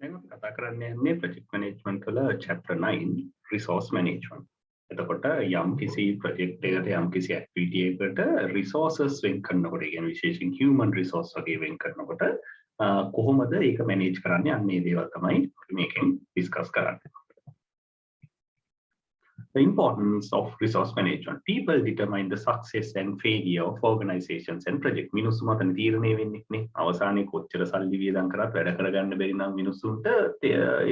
දැන් අපි කතා කරන්න යන්නේ project management වල chapter 9 resource management. එතකොට යම් කිසි project එකකට යම් කිසි activity එකකට resources වෙන් කරනකොට කියන්නේ විශේෂයෙන් human resource වගේ වෙන් කරනකොට කොහොමද ඒක manage කරන්නේ අන්න ඒ දේවල් තමයි අපි මේකෙන් discuss කරන්නේ. The importance of resource management. People determine the success and failure of organizations and projects. මිනිස්සු මතන තීරණය වෙන්නේ නේ. අවසානයේ කොච්චර සල්ලි වියදම් කරත් වැඩ කරගන්න බැරි නම් මිනිස්සුන්ට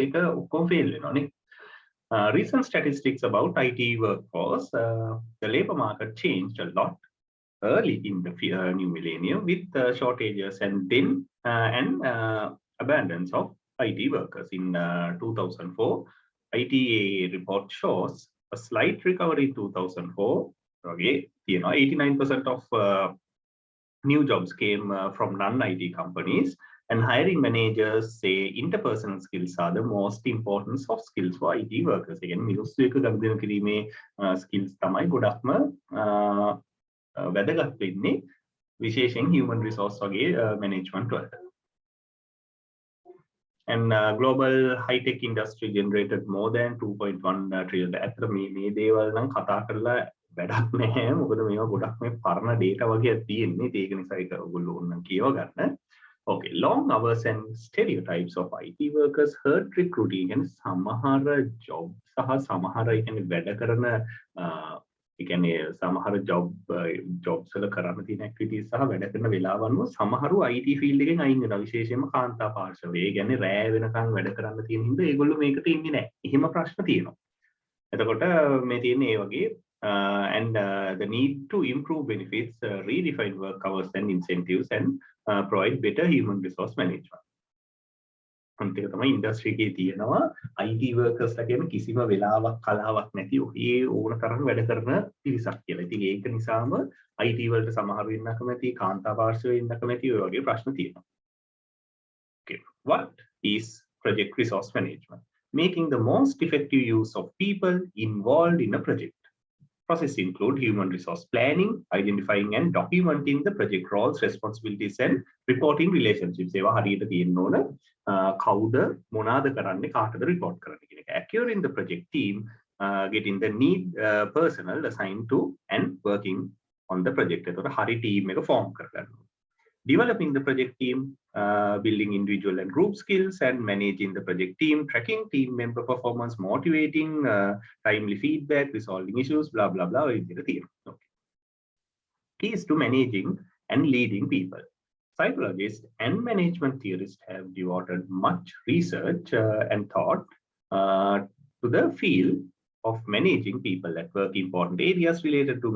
ඒක ඔක්කොම fail වෙනවා නේ. Recent statistics about IT workforce, the labor market changed a lot early in the new millennium with shortages and then abundance of IT workers. In 2004, ITA report shows a slight recovery in 2004. Okay, 89% of new jobs came from non-IT companies, and hiring managers say interpersonal skills are the most important soft skills for IT workers. Again, මිනිස්සු එක ගනුදෙනු කිරීමේ skills තමයි ගොඩක්ම වැදගත් වෙන්නේ විශේෂයෙන් human resource වගේ management වලට. And global high-tech industry generated more than 2.1 trillion. ඇත්තට මේ දේවල් නම් කතා කරලා වැඩක් නැහැ. මොකද මේවා ගොඩක් මේ පරණ data වගේ තියෙන්නේ. ඒක නිසා ඒක ඔයගොල්ලෝ ඕනනම් කියව ගන්න. Okay, long hours and stereotypes of IT workers hurt recruiting. කියන්නේ සමහර job සහ සමහර කියන්නේ වැඩ කරන කියන්නේ සමහර jobs වල කරන්න තියෙන activities සහ වැඩ කරන වෙලාව අනුව සමහරු IT field එකෙන් අයින් වෙනවා විශේෂයෙන්ම කාන්තා පාර්ශවයේ. ඒ කියන්නේ රෑ වෙනකන් වැඩ කරන්න තියෙන හින්දා ඒගොල්ලෝ මේකට ඉන්නේ නැහැ. එහෙම ප්‍රශ්න තියෙනවා. එතකොට මේ තියෙන්නේ ඒ වගේ and the need to improve benefits, redefine work hours and incentives and provide better human resource management. අන්තික තමයි ඉන්ඩස්ට්‍රි එකේ තියෙනවා IT workers ලා කියන කිසිම වෙලාවක් කලාවක් නැති ඔහේ ඕන තරම් වැඩ කරන පිරිසක් කියලා. ඉතින් ඒක නිසාම IT වලට සමහර වෙන්න කැමති, කාන්තා පාර්ශවයේ ඉන්න කැමති ඔය වගේ ප්‍රශ්න තියෙනවා. Okay, what is project resource management? Making the most effective use of people involved in a project. Process include human resource planning, identifying and documenting the project roles, responsibilities and reporting relationships. ඒවා හරියට තියෙන්න ඕන කවුද මොනවාද කරන්නේ කාටද report කරන්නේ කියන එක. Acquiring the project team, getting the need personnel assigned to and working on the project. එතකොට හරි team එක form කරගන්න. Developing the project team, building individual and group skills and managing the project team, tracking team member performance, motivating, timely feedback, resolving issues, blah blah blah. Okay. Keys to managing and leading people. Psychologists and management theorists have devoted much research and thought to the field of managing people at work. Important areas related to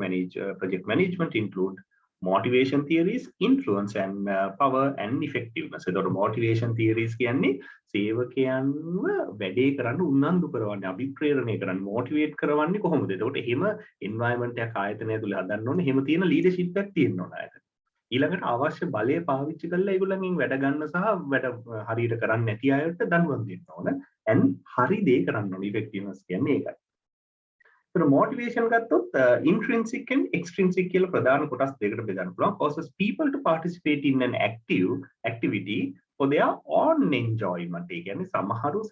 project management include motivation theories, influence and power and effectiveness. එතකොට motivation theories කියන්නේ සේවකයන්ව වැඩේ කරන්න උනන්දු කරවන්නේ, අභිප්‍රේරණය කරන්නේ, motivate කරවන්නේ කොහොමද? එතකොට එහෙම environment එකක් ආයතනය තුල හදන්න ඕනේ. එහෙම තියෙන leadership එකක් තියෙන්න ඕන ආයතන. ඊළඟට අවශ්‍ය බලය පාවිච්චි කරලා ඒගොල්ලන්ගෙන් වැඩ ගන්න සහ වැඩ හරියට කරන්නේ නැති අයට දඬුවම් දෙන්න ඕන. and හරි දේ කරන්න ඕන. effectiveness කියන්නේ ඒකයි. So motivation ගත්තොත් intrinsic and extrinsic කියලා ප්‍රධාන කොටස් දෙකකට බෙදන්න පුළුවන්. Causes people to participate in an activity for their own enjoyment. ඒ කියන්නේ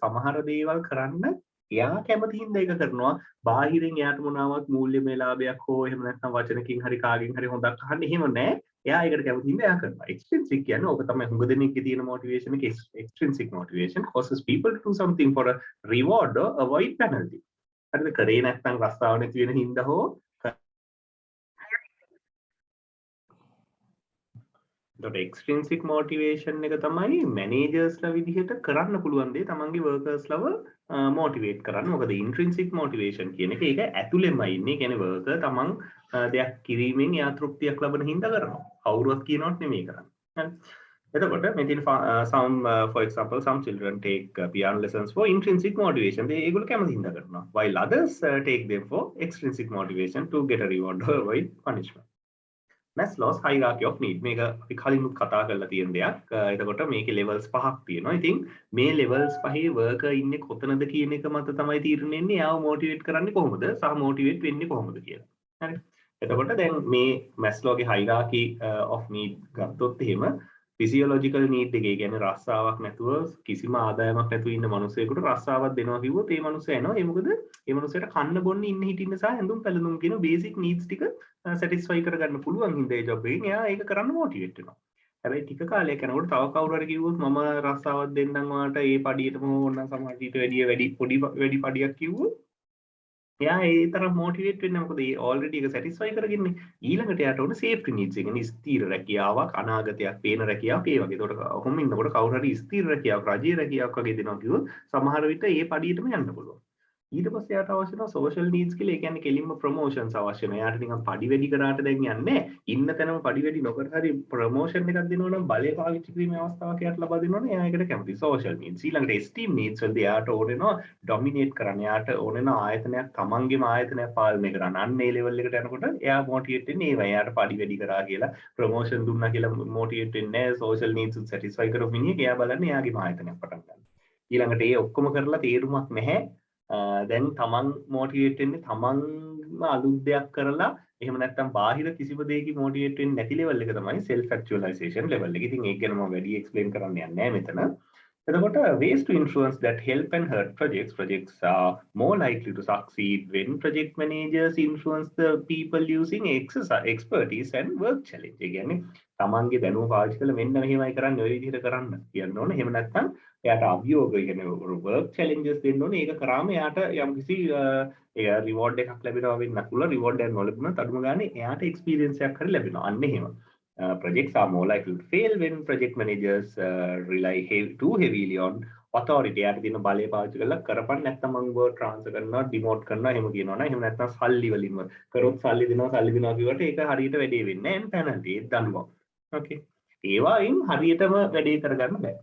සමහර දේවල් කරන්න එයා කැමති හින්දා ඒක කරනවා. බාහිරින් එයාට මොනවාවත් මූල්‍යමය ලාභයක් හෝ එහෙම නැත්නම් වචනකින් හරි කාගෙන් හරි හොඳක් අහන්න එහෙම නැහැ. එයා ඒකට කැමති හින්දා එයා කරනවා. Extrinsic කියන්නේ ඕක තමයි හුඟ දෙනෙක්ගේ තියෙන motivation එක. Extrinsic motivation causes people to do something for a reward or avoid penalty. හරිද? කරේ නැත්නම් රස්සාව නැති වෙන හින්දා හෝ the extrinsic motivation එක තමයි managers ලා විදිහට කරන්න පුළුවන් දේ තමන්ගේ workers ලව motivate කරන්න. මොකද intrinsic motivation කියන එක ඒක ඇතුළෙමයි ඉන්නේ. කියන්නේ worker තමන් දෙයක් කිරීමෙන් එයා තෘප්තියක් ලබන හින්දා කරනවා. කවුරුවත් කියනවත් නෙමෙයි කරන්නේ. හරි. එතකොට මෙතන for example some children take piano lessons for intrinsic motivation. ඒගොල්ලෝ කැමති හින්දා කරනවා. While others take them for extrinsic motivation to get a reward or avoid punishment. Maslow's hierarchy of need. මේක අපි කලින්ුත් කතා කරලා තියෙන දෙයක්. එතකොට මේකේ levels පහක් තියෙනවා. ඉතින් මේ levels පහේ worker ඉන්නේ කොතනද කියන එක මත තමයි තීරණය වෙන්නේ. එයාව motivate කරන්නේ කොහොමද? සහ motivate වෙන්නේ කොහොමද කියලා. හරි. එතකොට දැන් මේ Maslowගේ hierarchy of need ගත්තොත් එහෙම ෆිසියොලොජිකල් නීඩ් එක කියන්නේ රස්සාවක් නැතුව කිසිම ආදායමක් නැතුව ඉන්න මිනිසෙකුට රස්සාවක් දෙනවා කිව්වොත් ඒ මිනිස්සයා එනවා. ඒ මොකද ඒ මිනිස්සයාට කන්න බොන්න ඉන්න හිටින්න සහ ඇඳුම් පැළඳුම් කියන බේසික් නීඩ්ස් ටික සැටිස්ෆයි කරගන්න පුළුවන් හින්දා ඒ ජොබ් එකෙන් එයා ඒක කරන්න මොටිවේට් වෙනවා. හැබැයි ටික කාලයක් යනකොට තව කවුරු හරි කිව්වොත් මම රස්සාවක් දෙන්නම් ඔයාලට ඒ පඩියටම ඕනනම් සමාජීට වැඩි පඩියක් කිව්වොත් එයා ඒ තරම් මොටිවේට් වෙන්නේ මොකද ඒ ඔල්රෙඩි එක සැටිස්ෆයි කරගන්නේ. ඊළඟට එයාට ඕන සේෆ්ටි නීඩ්ස් එක කියන්නේ ස්ථිර රැකියාවක් අනාගතයක් පේන රැකියාවක් ඒ වගේ. ඒකට ඔහොම ඉන්නකොට කවුරු හරි ස්ථිර රැකියාවක් රජයේ රැකියාවක් වගේ දෙනවා කිව්වොත් සමහර විට ඒ පඩියටම යන්න පුළුවන්. ඊට පස්සේ යාට අවශ්‍ය වෙනවා සෝෂල් නීඩ්ස් කියලා. ඒ කියන්නේ කෙලින්ම ප්‍රොමෝෂන්ස් අවශ්‍ය වෙනවා. යාට නිකන් පඩි වැඩි කරාට දැන් යන්නේ ඉන්න තැනම පඩි වැඩි නොකර හරි ප්‍රොමෝෂන් එකක් දෙනවා නම් බලය පාවිච්චි කිරීමේ අවස්ථාවක් යාට ලබා දෙනවා නම් එයා ඒකට කැමති. සෝෂල් නීඩ්ස් ඊළඟට ස්ටීම් නීඩ්ස් වලදී යාට ඕන වෙනවා ඩොමිනේට් කරන්න. යාට ඕන වෙනවා ආයතනයක් තමන්ගේම ආයතනයක් පාලනය කරන්න. අන්න ඒ ලෙවල් එකට යනකොට එයා මොටිවේට් වෙන්නේ ඒවයි. යාට පඩි වැඩි කරා කියලා ප්‍රොමෝෂන් දුන්නා කියලා මොටිවේට් වෙන්නේ නැහැ. සෝෂල් නීඩ්ස් සැටිස්ෆයි කරපු මිනිහෙක් එයා බලන්නේ එයාගේම ආයතනයක් පටන් ගන්න. ඊළඟට ඒ ඔක්කොම කරලා තේරුමක් නැහැ. දැන් තමන් මොටිවේට් වෙන්නේ තමන්ම අලුත් දෙයක් කරලා එහෙම නැත්නම් බාහිර කිසිම දෙයකින් මොටිවේට් වෙන්නේ නැති ලෙවල් එක තමයි self actualization level එක. ඉතින් ඒක ගැන මම වැඩි එක්ස්ප්ලেইন කරන්න යන්නේ නැහැ මෙතන. එතකොට ways to influence that help and hurt projects are more likely to succeed when project managers influence the people using expertise and work challenge. ඒ කියන්නේ තමන්ගේ දැනුම පාවිච්චි කරලා මෙන්න මෙහෙමයි කරන්නේ ඔය විදිහට කරන්න කියන්න ඕනේ. එහෙම නැත්නම් එයාට අභියෝග කියන්නේ work challenges දෙන්න ඕනේ. ඒක කරාම එයාට යම්කිසි රිවෝඩ් එකක් ලැබෙනවා වෙන්න පුළුවන්. රිවෝඩ් එකක් නොලැබුණත් අඩුම ගානේ එයාට එක්ස්පීරියන්ස් එකක් හරි ලැබෙනවා. අන්න එහෙම. Projects are more likely to fail when project managers rely too heavily on authority. යාට තියෙන බලය පාවිච්චි කරලා කරපන් නැත්නම් මම work transfer කරනවා demote කරනවා එහෙම කියනවා නේද? එහෙම නැත්නම් සල්ලි වලින්ම කරොත් සල්ලි දෙනවා කිව්වට ඒක හරියට වැඩේ වෙන්නේ නැහැ. penalty ඒක දඬුවම්. okay. ඒවායින් හරියටම වැඩේ කරගන්න බෑ.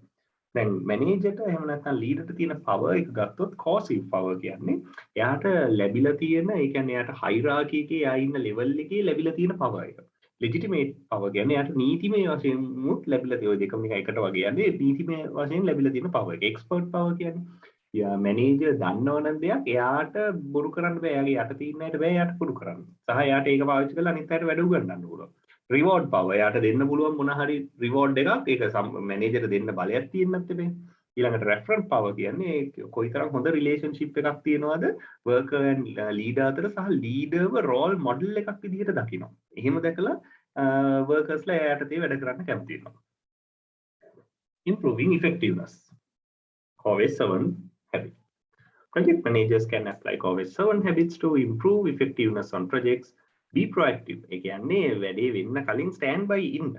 දැන් මැනේජර්ට එහෙම නැත්නම් ලීඩර්ට තියෙන power එක ගත්තොත් coercive power කියන්නේ එයාට ලැබිලා තියෙන ඒ කියන්නේ එයාට හයිරාකි එකේ එයා ඉන්න level එකේ ලැබිලා තියෙන power එක. legitimate power කියන්නේ එයාට නීතිමය වශයෙන් මුත් ලැබිලා තියෙන දෙකම නිකන් එකට වගේ යන්නේ නීතිමය වශයෙන් ලැබිලා තියෙන power එක. expert power කියන්නේ මැනේජර් දන්නවනම් දෙයක් එයාට බොරු කරන්න බෑ. එයාගේ යට තියෙන අයට බෑ එයාට බොරු කරන්න. සහ එයාට ඒක පාවිච්චි කරලා අනිත් අයට වැඩ උගන්වන්න පුළුවන්. රිවෝඩ් power එයාට දෙන්න පුළුවන් මොන හරි රිවෝඩ් එකක් ඒක මැනේජර් දෙන්න බලයක් තියෙන්නත් තිබේ. ඊළඟට රෙෆරන්ස් power කියන්නේ කොයිතරම් හොඳ රිලේෂන්ෂිප් එකක් තියෙනවද වර්කර් and ලීඩර් අතර සහ ලීඩර්ව රෝල් මොඩල් එකක් විදිහට දකිනවා. එහෙම දැකලා වර්කර්ස්ලා එයාට තේ වැඩ කරන්න කැමති වෙනවා. Improving effectiveness. Core 7 habits. Project managers can apply Core 7 habits to improve effectiveness on projects. Be proactive. ඒ කියන්නේ වැඩේ වෙන්න කලින් stand by ඉන්න.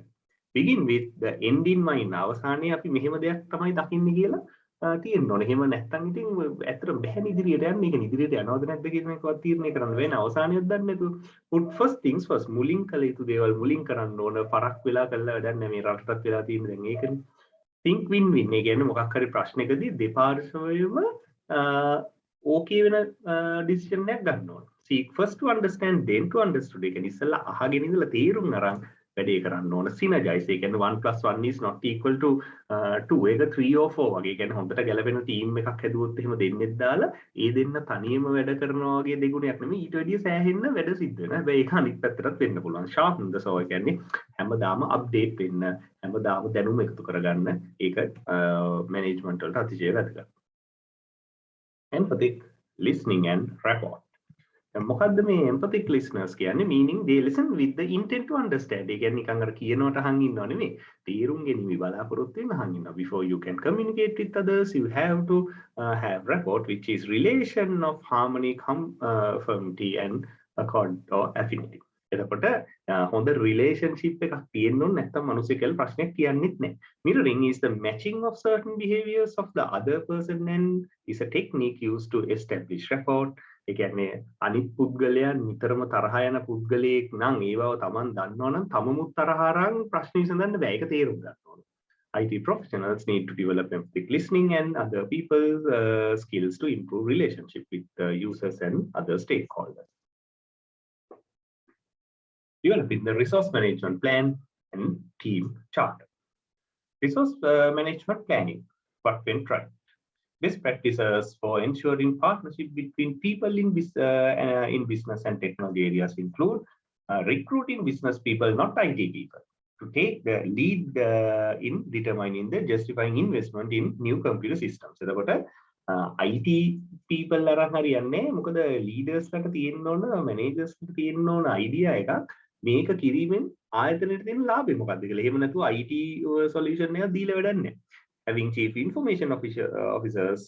Begin with the end in mind. අවසානයේ අපි මෙහෙම දෙයක් තමයි දකින්නේ කියලා තියෙන්න ඕනේ. එහෙම නැත්නම් ඉතින් ඇත්තට බැහැ ඉදිරියට යන්න. ඒක ඉදිරියට යනවද නැද්ද කියන එකවත් තීරණය කරන්න වෙන අවසානියක් දන්නේ නැතුව. Put first things first. මුලින් කළ යුතු දේවල් මුලින් කරන්න ඕන. පරක් වෙලා කළා වැඩක් නැහැ. මේ රටටත් වෙලා තියෙන දැන් ඒකනේ. Think win-win. ඒ කියන්නේ මොකක් හරි ප්‍රශ්නයකදී දෙපාර්ශ්වයම ඕකේ වෙන ඩිසිෂන් එකක් ගන්න ඕන. Seek first to understand then to understood. ඒ කියන්නේ ඉස්සෙල්ලා අහගෙන ඉඳලා තේරුම් අරන් වැඩේ කරන්න ඕන. synergize. ඒ කියන්නේ 1 + 1 is not equal to 2. ඒක 3 or 4 වගේ. ඒ කියන්නේ හොඳට ගැලපෙන ටීම් එකක් හැදුවොත් එහෙම දෙන්නෙත් දාලා ඒ දෙන්න තනියම වැඩ කරනවා වගේ දෙගුණයක් නෙමෙයි. ඊට වැඩිය සෑහෙන්න වැඩ සිද්ධ වෙනවා. හැබැයි ඒක අනිත් පැත්තටත් වෙන්න පුළුවන්. sharpen the saw. ඒ කියන්නේ හැමදාම අප්ඩේට් වෙන්න, හැමදාම දැනුම එකතු කරගන්න. ඒක මැනේජ්මන්ට් වලට අතිශය වැදගත්. Empathic listening and rapport. මොකද්ද මේ empathic listeners කියන්නේ? meaning they listen with the intent to understand. ඒ කියන්නේ නිකන් අර කියනවට අහන් ඉන්නව නෙමෙයි. තේරුම් ගැනීම බලාපොරොත්තු වෙන අහන් ඉන්නවා. Before you can communicate with others, you have to have rapport, which is relation of harmony, conformity and accord or affinity. එතකොට හොඳ රිලේෂන්ෂිප් එකක් තියෙන්න ඕනේ නැත්නම් මිනිස්සු කියලා ප්‍රශ්නයක් කියන්නෙත් නැහැ. Mirroring is the matching of certain behaviors of the other person and is a technique used to establish rapport. ඒ කියන්නේ අනිත් පුද්ගලයන් නිතරම තරහ යන පුද්ගලයෙක් නම් ඒවව Taman දන්නවනම් තමමුත් තරහ අරන් ප්‍රශ්න විසඳන්න බෑ. ඒක තේරුම් ගන්න ඕනේ. IT professionals need to develop empathic listening and other people's skills to improve relationship with users and other stakeholders. Developing the resource management plan and team charter. Resource management planning, what went right. Best practices for ensuring partnership between people in business and technology areas include recruiting business people, not IT people. to take the lead in determining the justifying investment in new computer systems. එතකොට IT people අරන් හරියන්නේ මොකද leaders ලට තියෙන්න ඕන managers ලට තියෙන්න ඕන idea එකක් මේක කිරීමෙන් ආයතනයට දෙන ලාභය මොකක්ද කියලා. එහෙම නැතුව IT solution එකක් දීලා වැඩක් නැහැ. Having chief information officers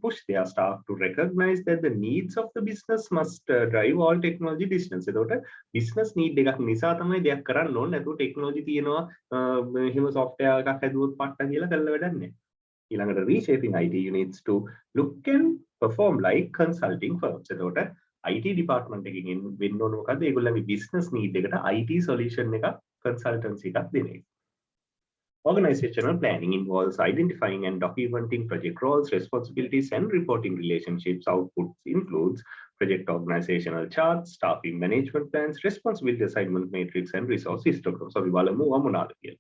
push their staff to recognize that the needs of the business must drive all technology decisions. එතකොට business need එකක් නිසා තමයි දෙයක් කරන්න ඕනේ. නැතුව technology තියෙනවා එහෙම software එකක් හැදුවොත් පට්ට කියලා කරලා වැඩක් නැහැ. ඊළඟට reshaping IT units to look and perform like consulting firms. එතකොට IT department එකකින් වෙන්න ඕන මොකද්ද? ඒගොල්ලන්ගේ business need එකට IT solution එකක් consultancy එකක් දෙන එක. Organizational planning involves identifying and documenting project roles, responsibilities, and reporting relationships. Outputs includes project organizational charts, staffing management plans, responsibility assignment matrix, and resource histograms. So, we will move on to the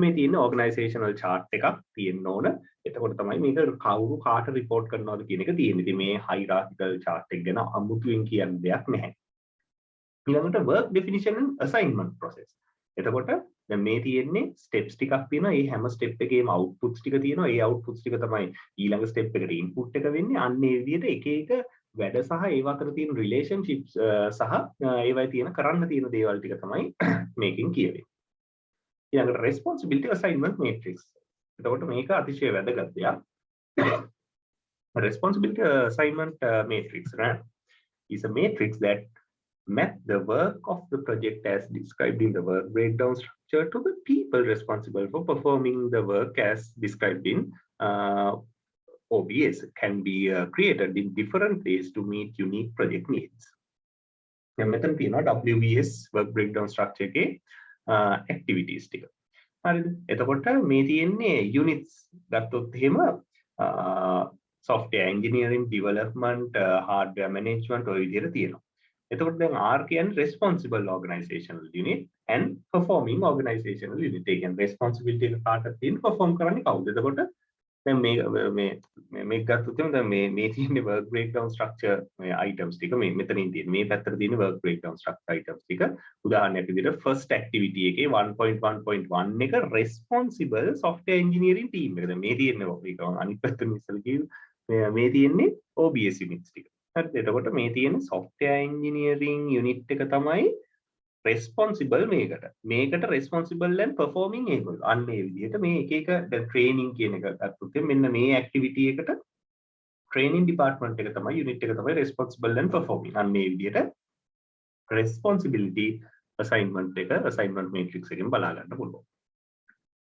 මේ තියෙන organizational chart එකක් තියෙන්න ඕන. එතකොට තමයි මේක කවුරු කාට report කරනවද කියන එක තියෙන්නේ. ඉතින් මේ hierarchical chart එක ගැන අමුතුවෙන් කියන්න දෙයක් නැහැ. ඊළඟට work definition and assignment process. එතකොට දැන් මේ තියෙන්නේ steps ටිකක් තියෙනවා. ඒ හැම step එකේම outputs ටික තියෙනවා. ඒ outputs ටික තමයි ඊළඟ step එකට input එක වෙන්නේ. අන්න ඒ විදිහට එක එක වැඩ සහ ඒව අතර තියෙන relationships සහ ඒවයි තියෙන කරන්න තියෙන දේවල් ටික තමයි මේකෙන් කියවෙන්නේ. ඊළඟට responsibility assignment matrix. එතකොට මේක අතිශය වැදගත් දෙයක්. Responsibility assignment matrix is a matrix that map the work of the project as described in the work breakdown structure to the people responsible for performing the work as described in OBS. Can be created in different ways to meet unique project needs. මෙතන තියෙනවා WBS work breakdown structure එකේ activities ටික. හරිද? එතකොට මේ තියෙන්නේ units ගත්තොත් එහෙම software engineering, development, hardware management ඔය විදිහට තියෙනවා. එතකොට දැන් R කියන්නේ responsible organizational unit and performing organizational unit. ඒ කියන්නේ responsibility එක කාටද තියෙන perform කරන්නේ කවුද? එතකොට දැන් මේ ගත්තොත් දැන් මේ තියෙන්නේ work breakdown structure මේ items ටික මේ මෙතනින් තියෙන මේ පැත්තට තියෙන work breakdown structure items ටික උදාහරණයක් විදිහට first activity එකේ 1.1.1 එක responsible software engineering team එක. දැන් මේ තියෙන්නේ මේක අනිත් පැත්තෙන් ඉස්සෙල් කිව්වේ මේ තියෙන්නේ OBS units ටික. හරිද? එතකොට මේ තියෙන software engineering unit එක තමයි responsible මේකට responsible and performing ඒගොල්ලෝ. අන්න ඒ විදිහට මේ එක එක දැන් training කියන එක ගත්තොත් මෙන්න මේ activity එකට training department එක තමයි unit එක තමයි responsible and performing. අන්න ඒ විදිහට responsibility assignment matrix එකෙන් බලා ගන්න පුළුවන්.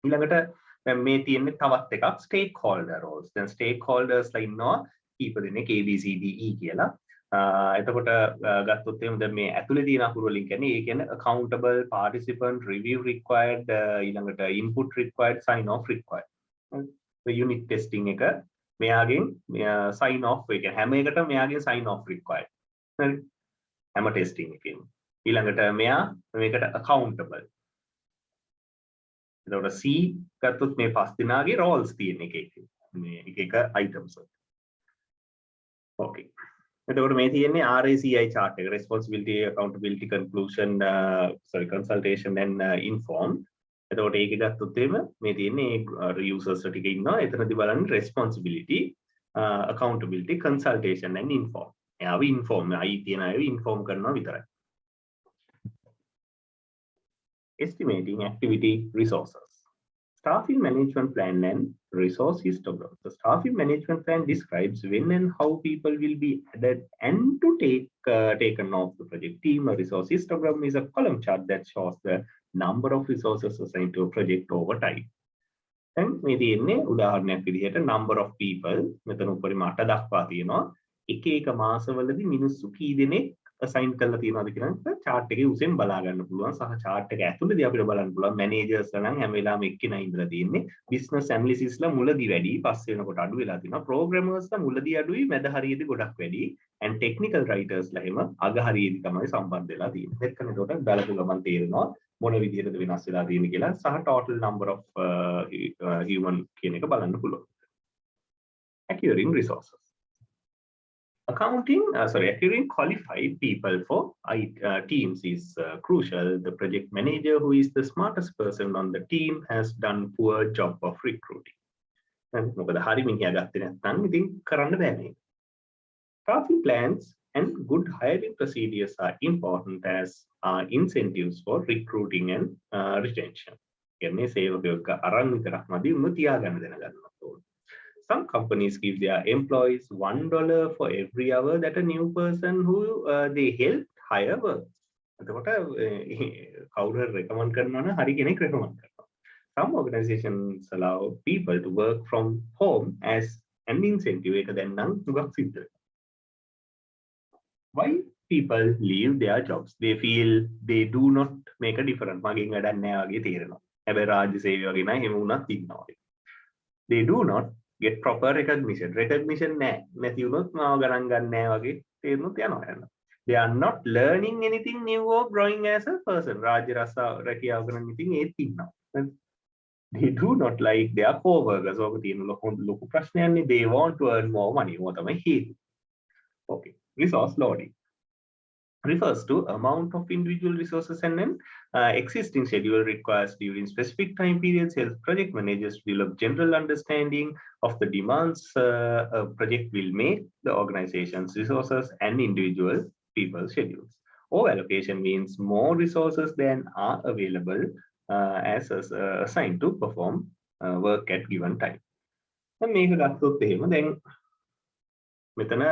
ඊළඟට දැන් මේ තියෙන්නේ තවත් එකක් stakeholder roles. දැන් stakeholders ලා ඉන්නවා කීප දෙනෙක් ABCDE කියලා. එතකොට ගත්තොත් එහෙනම් දැන් මේ ඇතුලේ තියෙන අකුරු වලින් කියන්නේ ඒ කියන්නේ accountable, participant, review required, ඊළඟට input required, sign off required. unit testing එක මෙයාගෙන් sign off එක හැම එකටම මෙයාගෙන් sign off required. හරි? හැම testing එකේම. ඊළඟට මෙයා මේකට accountable. එතකොට C ගත්තොත් මේ පස් දෙනාගේ roles තියෙන එක මේ එක items වල. Okay. එතකොට මේ තියෙන්නේ RACI chart එක responsibility, accountability, consultation and inform. එතකොට ඒක ගත්තොත් එහෙම මේ තියෙන්නේ users ටික ඉන්නවා. එතනදී බලන්න responsibility, accountability, consultation and inform. එයාව inform තියෙන අයව inform කරනවා විතරයි. Estimating activity resources. Staffing management plan and resource histogram. The staffing management plan describes when and how people will be added and to taken off the project team. A resource histogram is a column chart that shows the number of resources assigned to a project over time. And මේ තියෙන්නේ උදාහරණයක් විදිහට number of people මෙතන උඩරින් 8 දක්වා තියෙනවා. එක එක මාසවලදී මිනිස්සු කී දෙනෙක් assign කරලා තියෙනවද කියන එක chart එකේ උසෙන් බලා ගන්න පුළුවන්. සහ chart එක ඇතුළේදී අපිට බලන්න පුළුවන් managers ලා නම් හැම වෙලාවෙම එක්කෙනා ඉඳලා තියෙන්නේ. business analysts ලා මුලදී වැඩි, පස්සේ වෙනකොට අඩු වෙලා තියෙනවා. programmers ලා මුලදී අඩුයි, මැද හරියේදී ගොඩක් වැඩි. and technical writers ලා එහෙම අග හරියේදී තමයි සම්බන්ධ වෙලා තියෙන්නේ. එතන ඒකට බලපු ගමන් තේරෙනවා මොන විදිහටද වෙනස් වෙලා තියෙන්නේ කියලා සහ total number of human කියන එක බලන්න පුළුවන්. Acquiring resources. Acquiring qualified people for teams is crucial. The project manager, who is the smartest person on the team, has done poor job of recruiting. මොකද හරි මිනිහා ගත්තේ නැත්නම් ඉතින් කරන්න බෑ මේක. Staffing plans and good hiring procedures are important as incentives for recruiting and retention. කියන්නේ සේවකයෙක් අරන් විතරක් මදි උන්ව තියාගන්න දැනගන්න ඕනේ. Some companies give their employees $1 for every hour that a new person who they help hire works. එතකොට කවුරු recommend කරනවා නම් හරි කෙනෙක් recommend කරනවා. Some organizations allow people to work from home as an incentive. ඒක දැන් නම් හුඟක් සිද්ධ වෙනවා. Why people leave their jobs? They feel they do not make a difference. මගෙන් වැඩක් නැහැ වගේ තේරෙනවා. හැබැයි රාජ්‍ය සේවය වගේ නෑ එහෙම වුණත් ඉන්නවා. They do not get proper recognition. Recognition නැති වුණොත් මාව ගණන් ගන්න නැහැ වගේ තේරුනොත් යනවා. They are not learning anything new or growing as a person. රාජ්‍ය රැකියාව කරන ඉතින් ඒත් ඉන්නවා. They do not like their co-workers. ඔක තියෙන ලොකු ප්‍රශ්නයක්නේ. They want to earn more money. ඔය තමයි හේතුව. Okay. Resource loading refers to amount of individual resources and an existing schedule requires during specific time periods. Help project managers develop general understanding of the demands a project will make the organization's resources and individual people's schedules. Overallocation means more resources than are available as assigned to perform work at given time. මේක ගත්තොත් එහෙම දැන් මෙතන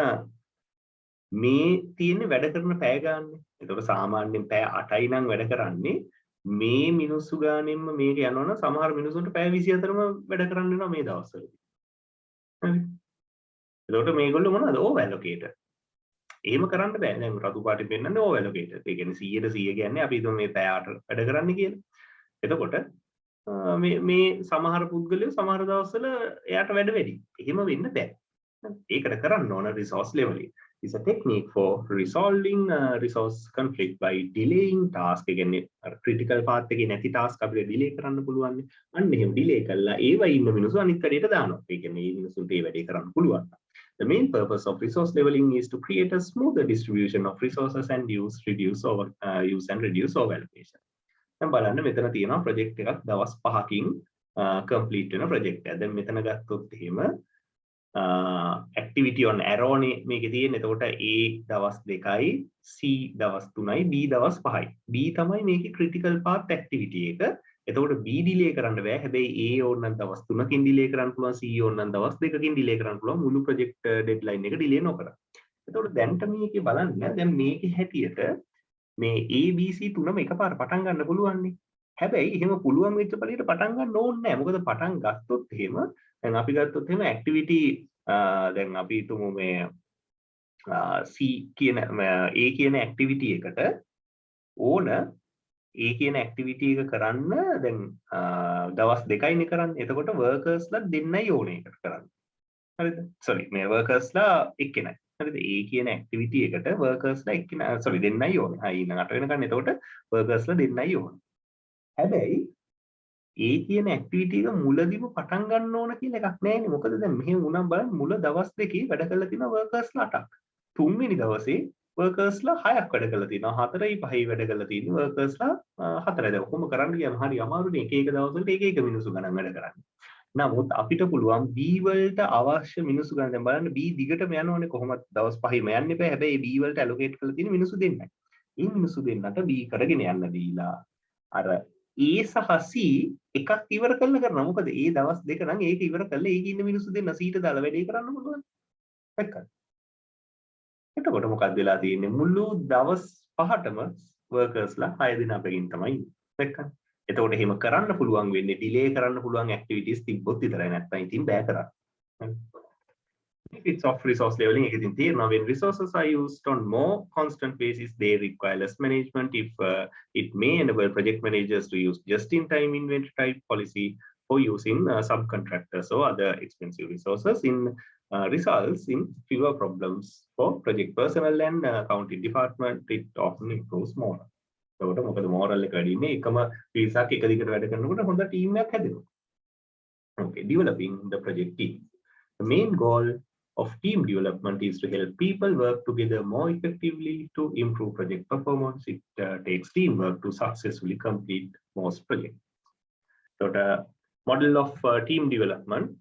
මේ තියෙන්නේ වැඩ කරන පැය ගන්න. ඒතකොට සාමාන්‍යයෙන් පැය 8යි නම් වැඩ කරන්නේ. මේ මිනිස්සු ගානෙන්ම මේක යනවනම් සමහර මිනිස්සුන්ට පැය 24ම වැඩ කරන්න වෙනවා මේ දවස්වලදී. හරි. ඒතකොට මේගොල්ලෝ මොනවද? ඕවර්ලොකේටර්. එහෙම කරන්න බෑ. දැන් රතු පාටේ පෙන්නන්නේ ඕවර්ලොකේටර්. ඒ කියන්නේ 100% කියන්නේ අපි හිතමු මේ පැය 8 වැඩ කරන්න කියලා. එතකොට මේ සමහර පුද්ගලයෝ සමහර දවස්වල එයාට වැඩ වැඩි. එහෙම වෙන්න බෑ. ඒකට කරන්න ඕන resource leveling. Is a technique for resolving resource conflict by delaying task. කියන්නේ critical path එකේ නැති task අපිට delay කරන්න පුළුවන්. අන්න එහෙම delay කළා ඒවා ඉන්න මිනිස්සු අනිත් කඩේට දානවා. ඒ කියන්නේ මේ මිනිස්සුන්ට ඒ වැඩේ කරන්න පුළුවන්. The main purpose of resource leveling is to create a smoother distribution of resources and use and reduce overallocation. දැන් බලන්න මෙතන තියෙනවා project එකක් දවස් 5කින් complete වෙන project එකක්. දැන් මෙතන ගත්තොත් එහෙම activity on arrow නේ මේකේ තියෙන්නේ. එතකොට A දවස් 2යි C දවස් 3යි B දවස් 5යි. B තමයි මේකේ critical path activity එක. එතකොට B delay කරන්න බෑ. හැබැයි A ඕනනම් දවස් 3කින් delay කරන්න පුළුවන්. C ඕනනම් දවස් 2කින් delay කරන්න පුළුවන්. මුළු project deadline එක delay නොකර. එතකොට දැන්ට මේකේ බලන්න දැන් මේකේ හැටියට මේ A B C තුනම එකපාර පටන් ගන්න පුළුවන් නේ. හැබැයි එහෙම පුළුවන් වෙච්ච පළියට පටන් ගන්න ඕනේ නැහැ. මොකද පටන් ගත්තොත් එහෙම දැන් අපි ගත්තොත් එහෙම activity දැන් අපි හිතමු මේ C කියන A කියන activity එකට ඕන A කියන activity එක කරන්න දැන් දවස් 2යිනේ කරන්නේ. එතකොට workersලා දෙන්නයි ඕනේ එකට කරන්න. හරිද? sorry මේ workersලා එක්කෙනයි. හරිද? A කියන activity එකට workersලා එක්කෙනා sorry දෙන්නයි ඕනේ. හරි ඊළඟ 8 වෙනකන් එතකොට workersලා දෙන්නයි ඕනේ. හැබැයි ඒ කියන ඇක්ටිවිටි එක මුලදීම පටන් ගන්න ඕන කියලා එකක් නැහැ නේ. මොකද දැන් මෙහෙම වුණා බලන්න මුල දවස් දෙකේ වැඩ කරලා තියෙනවා වර්කර්ස්ලා 8ක්. තුන්වෙනි දවසේ වර්කර්ස්ලා 6ක් වැඩ කරලා තියෙනවා. 4යි 5යි වැඩ කරලා තියෙනවා වර්කර්ස්ලා 4යි. දැන් කොහොම කරන්න ගියාම හරි අමාරුනේ. එක එක දවස්වලට එක එක මිනිස්සු ගණන් වැඩ කරන්න. නමුත් අපිට පුළුවන් B වලට අවශ්‍ය මිනිස්සු ගණන් දැන් බලන්න B දිගටම යනවනේ කොහොමද දවස් 5ෙම යන්න එපා. හැබැයි B වලට allocate කරලා තියෙන මිනිස්සු දෙන්නයි. මේ මිනිස්සු දෙන්නට B කරගෙන යන්න දීලා අර A සහ C එකක් ඉවර කරනවා. මොකද ඒ දවස් දෙක නම් ඒක ඉවර කරලා ඒකේ ඉන්න මිනිස්සු දෙන්න සීට දාලා වැඩේ කරන්න පුළුවන්. එක්කද? එතකොට මොකක්ද වෙලා තියෙන්නේ? මුළු දවස් 5ටම වර්කර්ස්ලා 6 දෙනා බැගින් තමයි ඉන්නේ. එක්කද? එතකොට එහෙම කරන්න පුළුවන් වෙන්නේ ඩිලේ කරන්න පුළුවන් ඇක්ටිවිටීස් තිබ්බොත් විතරයි. නැත්නම් ඉතින් බෑ කරන්න. Benefits of resource leveling එකකින් තියෙනවා when resources are used on more constant basis they require less management. If it may enable project managers to use just-in-time inventory type policy for using subcontractors or other expensive resources in results in fewer problems for project personnel and accounting department. It often improves morale. එතකොට මොකද morale එක වැඩි ඉන්නේ එකම පිරිසක් එක දිගට වැඩ කරනකොට හොඳ ටීම් එකක් හැදෙනවා. Okay, developing the project team. The main goal of team development is to help people work together more effectively to improve project performance. It takes teamwork to successfully complete most projects. So the model of team development: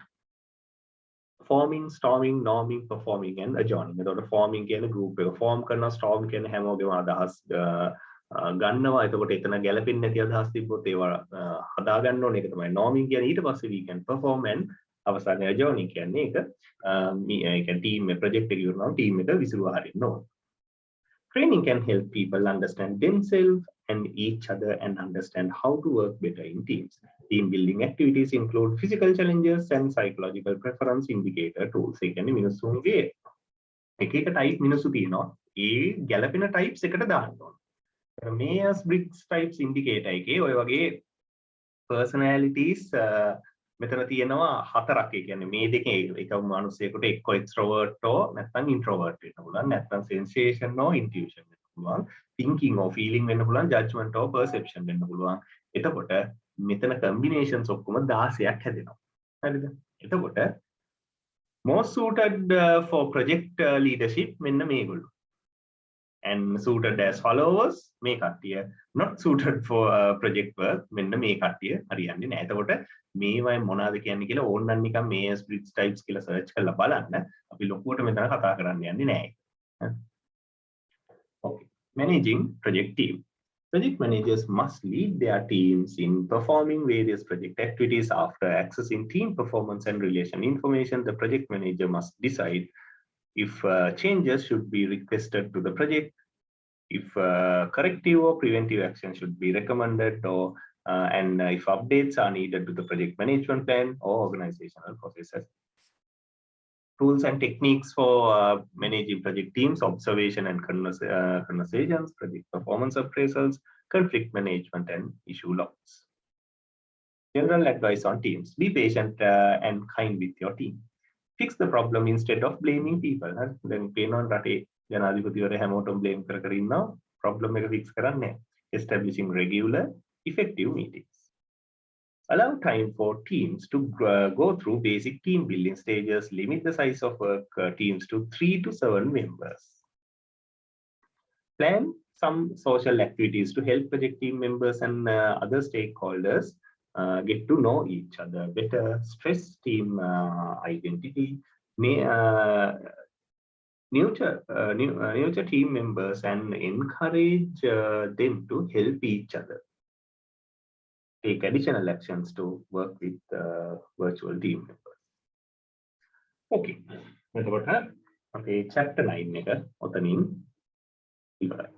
forming, storming, norming, performing, and adjourning. So forming කියන group එක form කරනවා, storm කියන හැමෝගෙම අදහස් ගන්නවා. එතකොට එතන ගැලපෙන්නේ නැති අදහස් තිබ්බොත් ඒවා හදා ගන්න ඕනේ. ඒක තමයි norming කියන්නේ. ඊට පස්සේ we can perform and අවසානයේ adjourning කියන්නේ ඒක ඒ කියන්නේ team එක project එක ඉවරනවා team එක විසිරුවා හරින්න ඕනේ. Training can help people understand themselves and each other and understand how to work better in teams. Team building activities include physical challenges and psychological preference indicator tools. ඒ කියන්නේ මිනිස්සුන්ගේ එක එක type මිනිස්සු තියෙනවා. ඒ ගැලපෙන types එකට දාන්න ඕන. Myers-Briggs types indicator එකේ ඔය වගේ personalities මෙතන තියෙනවා හතරක්. ඒ කියන්නේ මේ දෙකේ එක මිනිසෙකුට එක්ක extrovert or නැත්නම් introvert වෙන්න පුළුවන්, නැත්නම් sensation or intuition වෙන්න පුළුවන්, thinking or feeling වෙන්න පුළුවන්, judgment or perception වෙන්න පුළුවන්. එතකොට මෙතන combinations ඔක්කොම 16ක් හැදෙනවා. හරිද? එතකොට most suited for project leadership මෙන්න මේගොල්ලෝ. And suited as followers මේ කට්ටිය, not suited for project work මෙන්න මේ කට්ටිය හරියන්නේ නැහැ. එතකොට මේවයි මොනවාද කියන්නේ කියලා ඕනනම් නිකන් Myers-Briggs types කියලා search කරලා බලන්න. අපි ලොකුවට මෙතන කතා කරන්න යන්නේ නැහැ. Okay. Managing project team. Project managers must lead their teams in performing various project activities. After accessing team performance and relation information, the project manager must decide if changes should be requested to the project, if corrective or preventive action should be recommended, or and if updates are needed to the project management plan or organizational processes. Tools and techniques for managing project teams: observation and conversations, project performance appraisals, conflict management, and issue logs. General advice on teams: be patient and kind with your team. Fix the problem instead of blaming people. Then පේනවා රටේ ජනාධිපතිවරයා හැමෝටම blame කර කර ඉන්නවා, problem එක fix කරන්නේ නැහැ. Establishing regular effective meetings. Allow time for teams to go through basic team building stages. Limit the size of work teams to 3 to 7 members. Plan some social activities to help project team members and other stakeholders get to know each other better. Stress team identity. Nurture team members and encourage them to help each other. Take additional actions to work with virtual team members. Okay. එතකොට අපේ chapter 9 එක ඔතනින් ඉවරයි.